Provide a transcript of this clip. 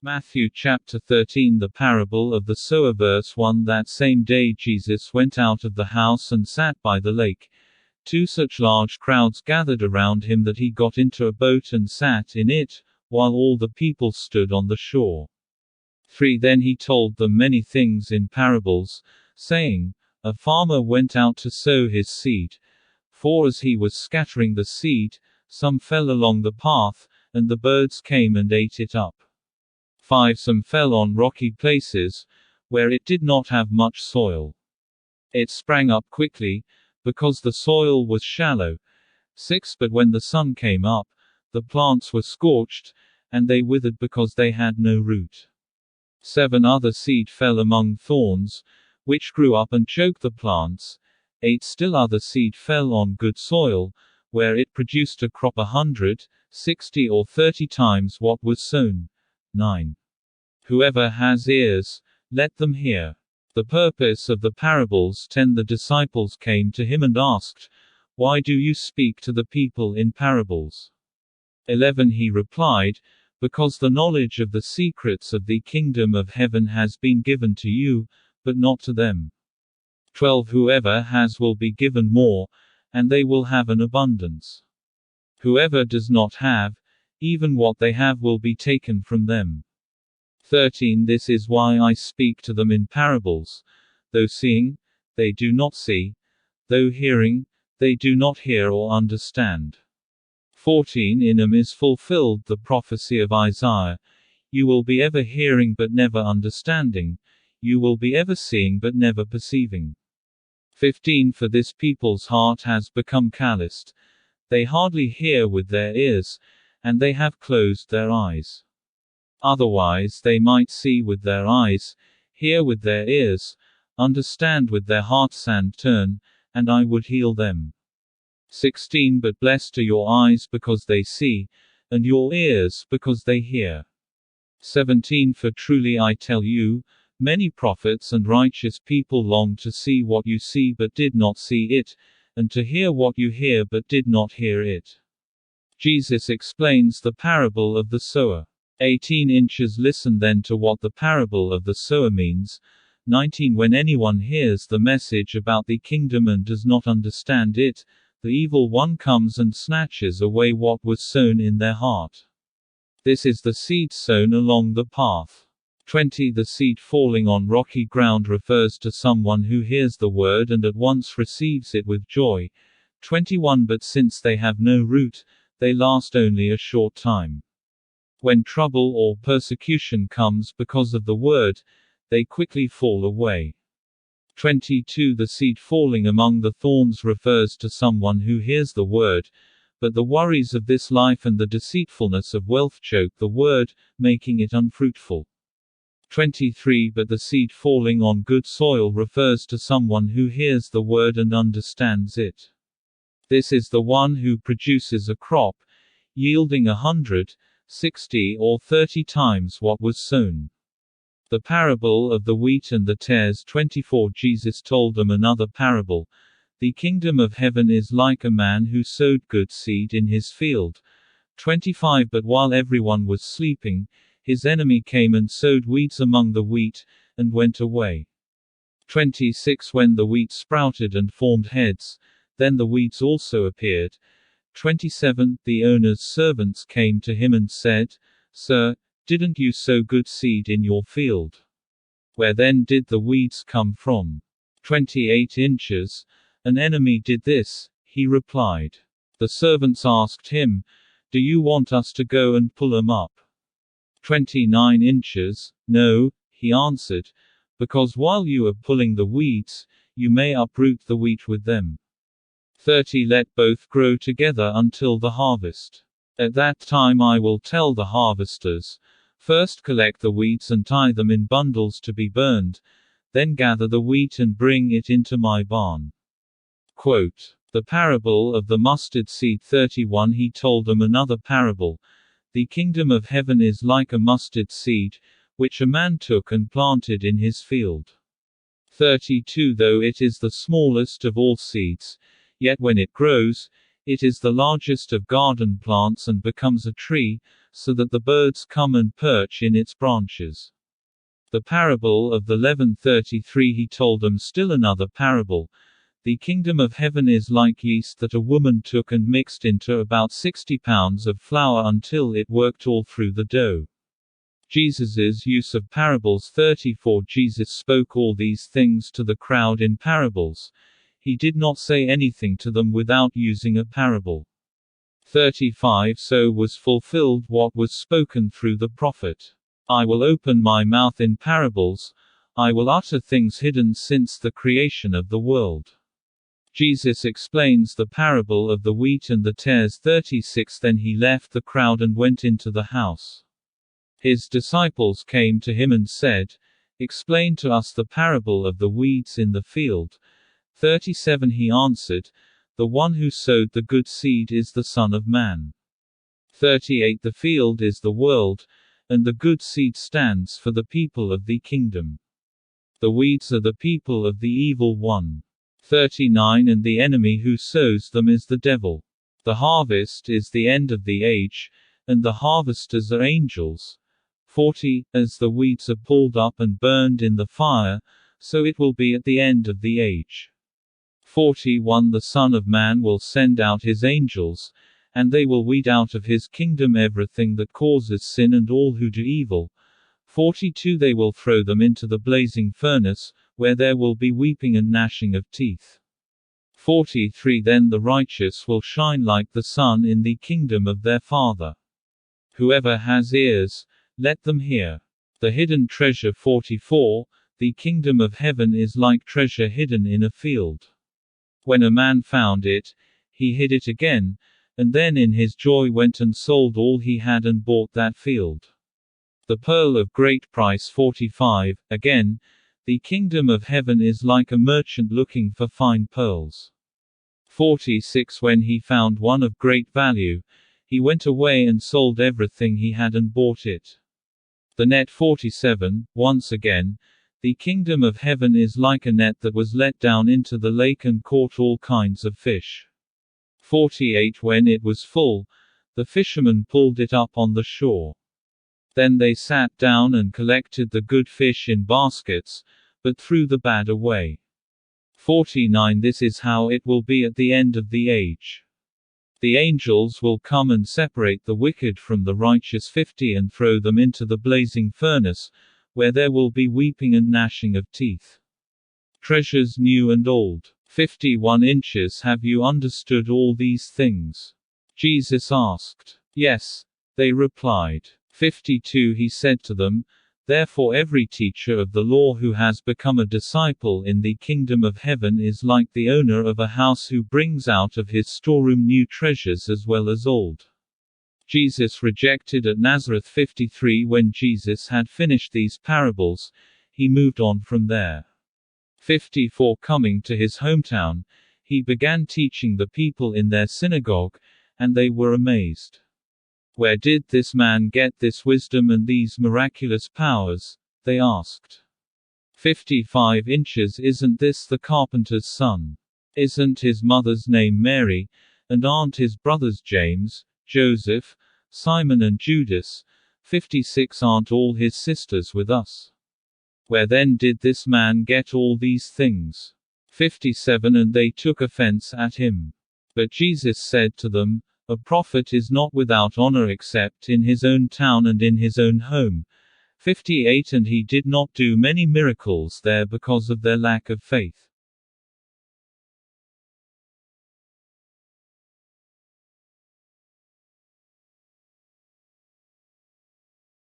Matthew chapter 13 The parable of the sower verse 1 That same day Jesus went out of the house and sat by the lake. Two such large crowds gathered around him that he got into a boat and sat in it, while all the people stood on the shore. 3 Then he told them many things in parables, saying, A farmer went out to sow his seed. 4 As he was scattering the seed, some fell along the path, and the birds came and ate it up. 5 Some fell on rocky places, where it did not have much soil. It sprang up quickly, because the soil was shallow. 6 But when the sun came up, the plants were scorched, and they withered because they had no root. 7 Other seed fell among thorns, which grew up and choked the plants. 8 Still other seed fell on good soil, where it produced a crop 100, 60 or 30 times what was sown. 9 Whoever has ears, let them hear. The purpose of the parables. 10 The disciples came to him and asked, Why do you speak to the people in parables? 11 He replied, Because the knowledge of the secrets of the kingdom of heaven has been given to you, but not to them. 12 Whoever has will be given more, and they will have an abundance. Whoever does not have, even what they have will be taken from them. 13 This is why I speak to them in parables. Though seeing, they do not see. Though hearing, they do not hear or understand. 14 In them is fulfilled the prophecy of Isaiah. You will be ever hearing but never understanding. You will be ever seeing but never perceiving. 15 For this people's heart has become calloused. They hardly hear with their ears, and they have closed their eyes. Otherwise they might see with their eyes, hear with their ears, understand with their hearts and turn, and I would heal them. 16 But blessed are your eyes because they see, and your ears because they hear. 17 For truly I tell you, many prophets and righteous people longed to see what you see but did not see it, and to hear what you hear but did not hear it. Jesus explains the parable of the sower. 18 Listen then to what the parable of the sower means. 19 When anyone hears the message about the kingdom and does not understand it, the evil one comes and snatches away what was sown in their heart. This is the seed sown along the path. 20 The seed falling on rocky ground refers to someone who hears the word and at once receives it with joy. 21 But since they have no root, they last only a short time. When trouble or persecution comes because of the word, they quickly fall away. 22 The seed falling among the thorns refers to someone who hears the word, but the worries of this life and the deceitfulness of wealth choke the word, making it unfruitful. 23 But the seed falling on good soil refers to someone who hears the word and understands it. This is the one who produces a crop, yielding 100, 60 or 30 times what was sown. The parable of the wheat and the tares. 24 Jesus told them another parable. The kingdom of heaven is like a man who sowed good seed in his field. 25 But while everyone was sleeping, his enemy came and sowed weeds among the wheat, and went away. 26 When the wheat sprouted and formed heads, then the weeds also appeared. 27 The owner's servants came to him and said, Sir, didn't you sow good seed in your field? Where then did the weeds come from? 28 An enemy did this, he replied. The servants asked him, Do you want us to go and pull them up? 29 No, he answered, because while you are pulling the weeds, you may uproot the wheat with them. 30 Let both grow together until the harvest. At that time I will tell the harvesters, First collect the weeds and tie them in bundles to be burned, then gather the wheat and bring it into my barn. Quote, the parable of the mustard seed. 31 He told them another parable. The kingdom of heaven is like a mustard seed, which a man took and planted in his field. 32 Though it is the smallest of all seeds, yet when it grows, It is the largest of garden plants and becomes a tree, so that the birds come and perch in its branches. The parable of the leaven. 33 He told them still another parable. The kingdom of heaven is like yeast that a woman took and mixed into about 60 pounds of flour until it worked all through the dough. Jesus's use of parables. 34 Jesus spoke all these things to the crowd in parables. He did not say anything to them without using a parable. 35 So was fulfilled what was spoken through the prophet. I will open my mouth in parables, I will utter things hidden since the creation of the world. Jesus explains the parable of the wheat and the tares. 36 Then he left the crowd and went into the house. His disciples came to him and said, Explain to us the parable of the weeds in the field. 37 He answered, The one who sowed the good seed is the Son of Man. 38 The field is the world, and the good seed stands for the people of the kingdom. The weeds are the people of the evil one. 39 And the enemy who sows them is the devil. The harvest is the end of the age, and the harvesters are angels. 40 As the weeds are pulled up and burned in the fire, so it will be at the end of the age. 41 The Son of Man will send out his angels, and they will weed out of his kingdom everything that causes sin and all who do evil. 42 They will throw them into the blazing furnace, where there will be weeping and gnashing of teeth. 43 Then the righteous will shine like the sun in the kingdom of their Father. Whoever has ears, let them hear. The hidden treasure. 44 The kingdom of heaven is like treasure hidden in a field. When a man found it, he hid it again, and then in his joy went and sold all he had and bought that field. The pearl of great price. 45 Again, the kingdom of heaven is like a merchant looking for fine pearls. 46 When he found one of great value, he went away and sold everything he had and bought it. The net. 47 Once again, the kingdom of heaven is like a net that was let down into the lake and caught all kinds of fish. 48 When it was full, the fishermen pulled it up on the shore. Then they sat down and collected the good fish in baskets, but threw the bad away. 49 This is how it will be at the end of the age. The angels will come and separate the wicked from the righteous. 50 And throw them into the blazing furnace, where there will be weeping and gnashing of teeth. Treasures new and old. 51 Inches Have you understood all these things? Jesus asked. Yes, they replied. 52 He said to them, Therefore every teacher of the law who has become a disciple in the kingdom of heaven is like the owner of a house who brings out of his storeroom new treasures as well as old. Jesus rejected at Nazareth. 53 When Jesus had finished these parables, he moved on from there. 54 Coming to his hometown, he began teaching the people in their synagogue, and they were amazed. Where did this man get this wisdom and these miraculous powers? They asked. 55 Inches Isn't this the carpenter's son? Isn't his mother's name Mary? And aren't his brothers James, Joseph, Simon and Judas? 56 Aren't all his sisters with us? Where then did this man get all these things? 57 And they took offense at him. But Jesus said to them, A prophet is not without honor except in his own town and in his own home. 58 And he did not do many miracles there because of their lack of faith.